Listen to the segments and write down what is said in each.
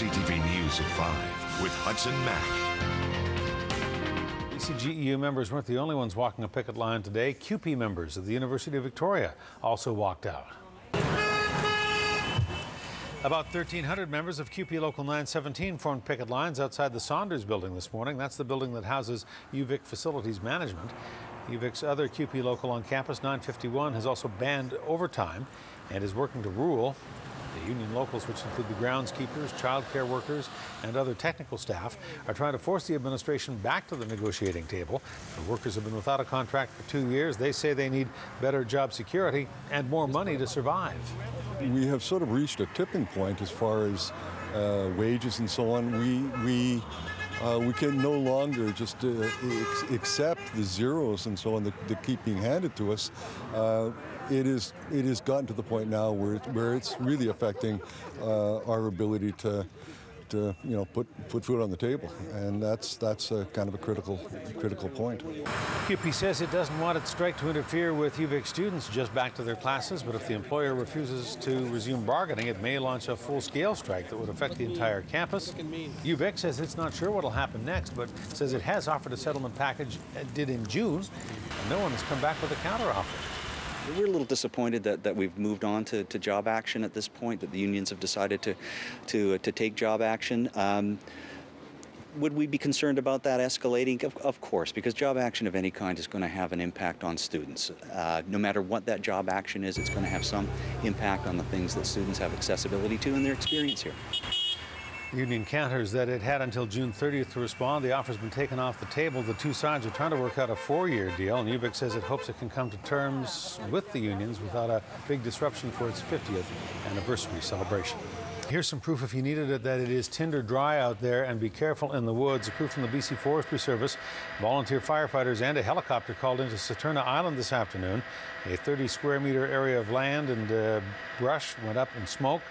CTV News at 5 with Hudson Mack. BCGEU members weren't the only ones walking a picket line today. CUPE members of the University of Victoria also walked out. About 1,300 members of CUPE Local 917 formed picket lines outside the Saunders building this morning. That's the building that houses UVic Facilities Management. UVic's other CUPE local on campus, 951, has also banned overtime and is working to rule. The union locals, which include the groundskeepers, childcare workers, and other technical staff, are trying to force the administration back to the negotiating table. The workers have been without a contract for 2 years. They say they need better job security and more money to survive. We have sort of reached a tipping point as far as wages and so on. We can no longer just accept the zeros and so on that keep being handed to us. It has gotten to the point now where it's really affecting our ability to put food on the table, and that's a kind of a critical point. CUPE says it doesn't want its strike to interfere with UVic students just back to their classes, but if the employer refuses to resume bargaining, it may launch a full-scale strike that would affect the entire campus. UVic says it's not sure what will happen next, but says it has offered a settlement package it did in June, and no one has come back with a counteroffer. We're a little disappointed that we've moved on to job action at this point, that the unions have decided to take job action. Would we be concerned about that escalating? Of course, because job action of any kind is going to have an impact on students. No matter what that job action is, it's going to have some impact on the things that students have accessibility to in their experience here. The union counters that it had until June 30th to respond. The offer's been taken off the table. The two sides are trying to work out a 4-year deal, and UVic says it hopes it can come to terms with the unions without a big disruption for its 50th anniversary celebration. Here's some proof, if you needed it, that it is tinder dry out there, and be careful in the woods. A crew from the BC Forestry Service, volunteer firefighters, and a helicopter called into Saturna Island this afternoon. A 30-square-meter area of land and brush went up in smoke.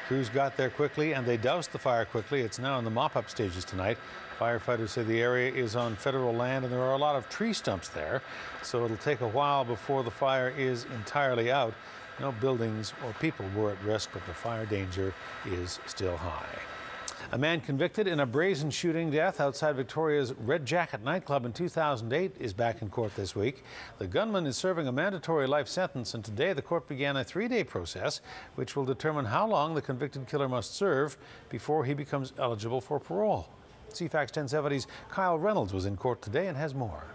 Crews got there quickly and they doused the fire quickly. It's now in the mop-up stages tonight. Firefighters say the area is on federal land and there are a lot of tree stumps there, so it'll take a while before the fire is entirely out. No buildings or people were at risk, but the fire danger is still high. A man convicted in a brazen shooting death outside Victoria's Red Jacket nightclub in 2008 is back in court this week. The gunman is serving a mandatory life sentence, and today the court began a 3-day process which will determine how long the convicted killer must serve before he becomes eligible for parole. CFAX 1070's Kyle Reynolds was in court today and has more.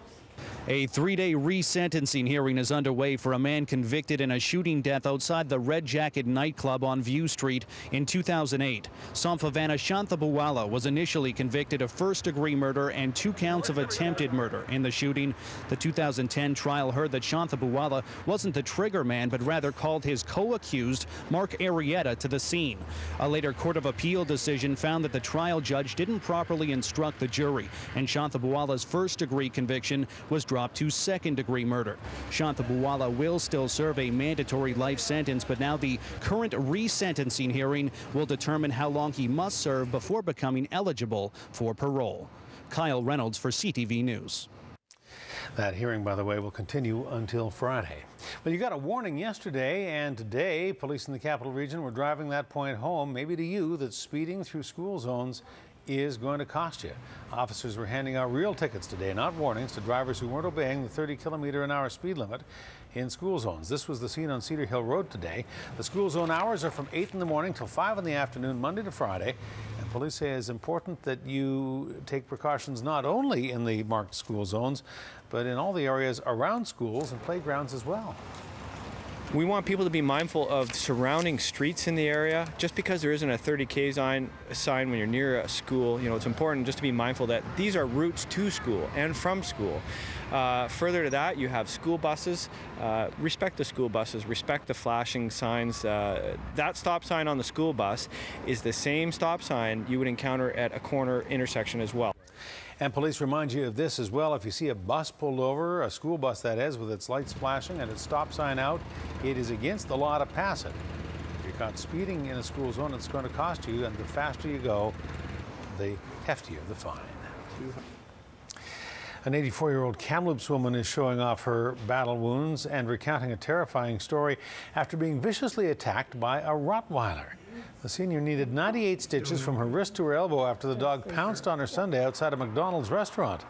A 3-day resentencing hearing is underway for a man convicted in a shooting death outside the Red Jacket nightclub on View Street in 2008. Samphavana Shanthabuwala was initially convicted of first-degree murder and 2 counts of attempted murder in the shooting. The 2010 trial heard that Shanthabuwala wasn't the trigger man, but rather called his co-accused, Mark Arrieta, to the scene. A later Court of Appeal decision found that the trial judge didn't properly instruct the jury, and Shanthabuwala's first-degree conviction was dropped to second-degree murder. Shanthabuwala will still serve a mandatory life sentence, but now the current resentencing hearing will determine how long he must serve before becoming eligible for parole. Kyle Reynolds for CTV News. That hearing, by the way, will continue until Friday. Well, you got a warning yesterday, and today police in the Capital Region were driving that point home, maybe to you, that speeding through school zones is going to cost you. Officers were handing out real tickets today, not warnings, to drivers who weren't obeying the 30-kilometer-an-hour speed limit in school zones. This was the scene on Cedar Hill Road today. The school zone hours are from 8 in the morning till 5 in the afternoon, Monday to Friday. And police say it's important that you take precautions not only in the marked school zones, but in all the areas around schools and playgrounds as well. We want people to be mindful of surrounding streets in the area. Just because there isn't a 30K sign when you're near a school, it's important just to be mindful that these are routes to school and from school. Further to that, you have school buses. Respect the school buses, respect the flashing signs. That stop sign on the school bus is the same stop sign you would encounter at a corner intersection as well. And police remind you of this as well. If you see a bus pulled over, a school bus that is, with its lights flashing and its stop sign out, it is against the law to pass it. If you're caught speeding in a school zone, it's going to cost you, and the faster you go, the heftier the fine. An 84-year-old Kamloops woman is showing off her battle wounds and recounting a terrifying story after being viciously attacked by a Rottweiler. The senior needed 98 stitches from her wrist to her elbow after the dog pounced on her Sunday outside a McDonald's restaurant.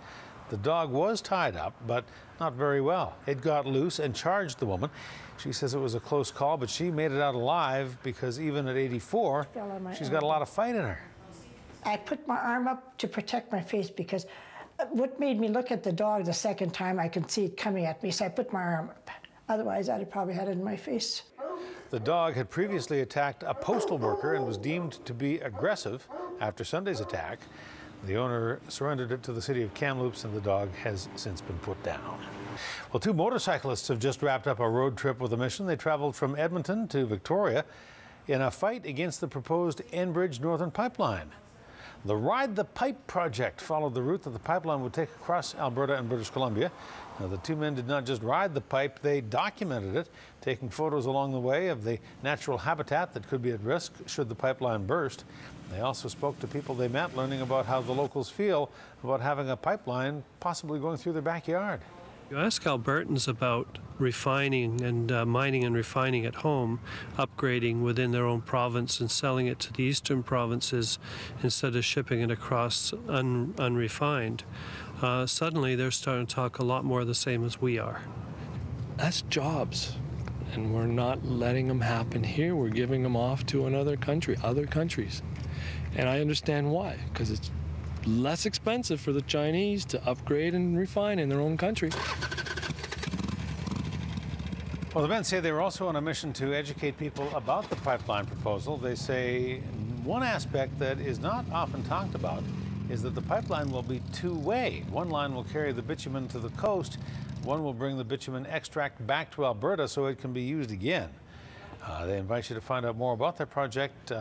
The dog was tied up, but not very well. It got loose and charged the woman. She says it was a close call, but she made it out alive because even at 84, she's got a lot of fight in her. I put my arm up to protect my face because what made me look at the dog the second time, I could see it coming at me, so I put my arm up. Otherwise, I'd have probably had it in my face. The dog had previously attacked a postal worker and was deemed to be aggressive after Sunday's attack. The owner surrendered it to the city of Kamloops, and the dog has since been put down. Well, two motorcyclists have just wrapped up a road trip with a mission. They traveled from Edmonton to Victoria in a fight against the proposed Enbridge Northern Pipeline. The Ride the Pipe project followed the route that the pipeline would take across Alberta and British Columbia. Now, the two men did not just ride the pipe, they documented it, taking photos along the way of the natural habitat that could be at risk should the pipeline burst. They also spoke to people they met, learning about how the locals feel about having a pipeline possibly going through their backyard. You ask Albertans about refining and mining and refining at home, upgrading within their own province and selling it to the eastern provinces instead of shipping it across unrefined. Suddenly they're starting to talk a lot more the same as we are. That's jobs, and we're not letting them happen here. We're giving them off to another country, other countries. And I understand why, because it's less expensive for the Chinese to upgrade and refine in their own country. Well, the men say they were also on a mission to educate people about the pipeline proposal. They say one aspect that is not often talked about is that the pipeline will be two-way. One line will carry the bitumen to the coast. One will bring the bitumen extract back to Alberta so it can be used again. They invite you to find out more about their project.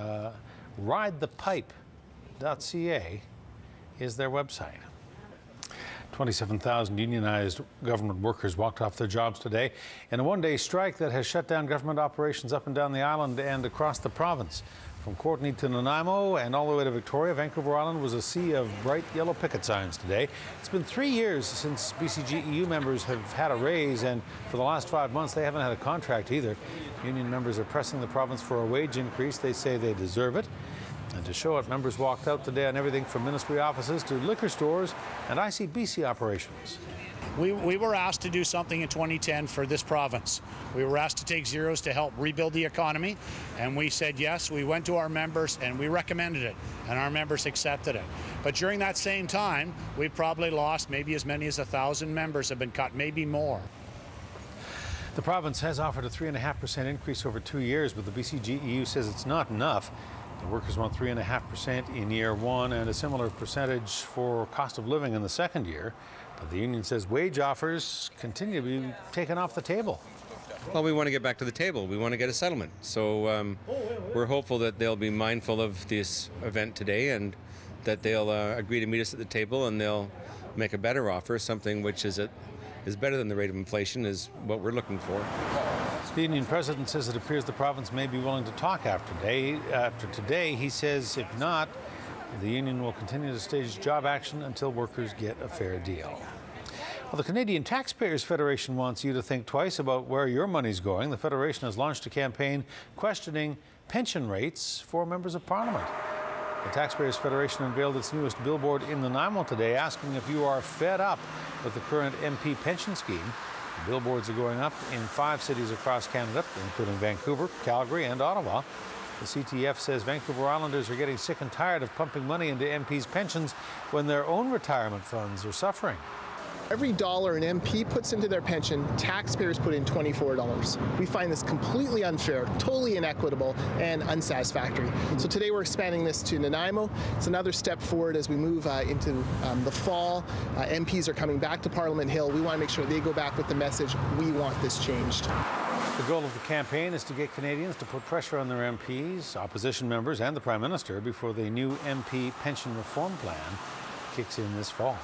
RideThePipe.ca is their website. 27,000 unionized government workers walked off their jobs today in a one-day strike that has shut down government operations up and down the island and across the province. From Courtenay to Nanaimo and all the way to Victoria, Vancouver Island was a sea of bright yellow picket signs today. It's been 3 years since BCGEU members have had a raise, and for the last 5 months they haven't had a contract either. Union members are pressing the province for a wage increase. They say they deserve it. And to show it, members walked out today on everything from ministry offices to liquor stores and ICBC operations. We were asked to do something in 2010 for this province. We were asked to take zeros to help rebuild the economy, and we said yes. We went to our members and we recommended it, and our members accepted it. But during that same time, we probably lost maybe as many as 1,000 members have been cut, maybe more. The province has offered a 3.5% increase over 2 years, but the BCGEU says it's not enough. The workers want 3.5% in year one and a similar percentage for cost of living in the second year. But the union says wage offers continue to be taken off the table. Well, we want to get back to the table. We want to get a settlement. So we're hopeful that they'll be mindful of this event today and that they'll agree to meet us at the table and they'll make a better offer, something which is better than the rate of inflation is what we're looking for. The union president says it appears the province may be willing to talk after today. He says if not, the union will continue to stage job action until workers get a fair deal. Well, the Canadian Taxpayers Federation wants you to think twice about where your money's going. The Federation has launched a campaign questioning pension rates for members of Parliament. The Taxpayers Federation unveiled its newest billboard in Nanaimo today, asking if you are fed up with the current MP pension scheme. The billboards are going up in 5 cities across Canada, including Vancouver, Calgary, and Ottawa. The CTF says Vancouver Islanders are getting sick and tired of pumping money into MPs' pensions when their own retirement funds are suffering. Every dollar an MP puts into their pension, taxpayers put in $24. We find this completely unfair, totally inequitable, and unsatisfactory. So today we're expanding this to Nanaimo. It's another step forward as we move into the fall. MPs are coming back to Parliament Hill. We want to make sure they go back with the message, we want this changed. The goal of the campaign is to get Canadians to put pressure on their MPs, opposition members, and the Prime Minister before the new MP pension reform plan kicks in this fall.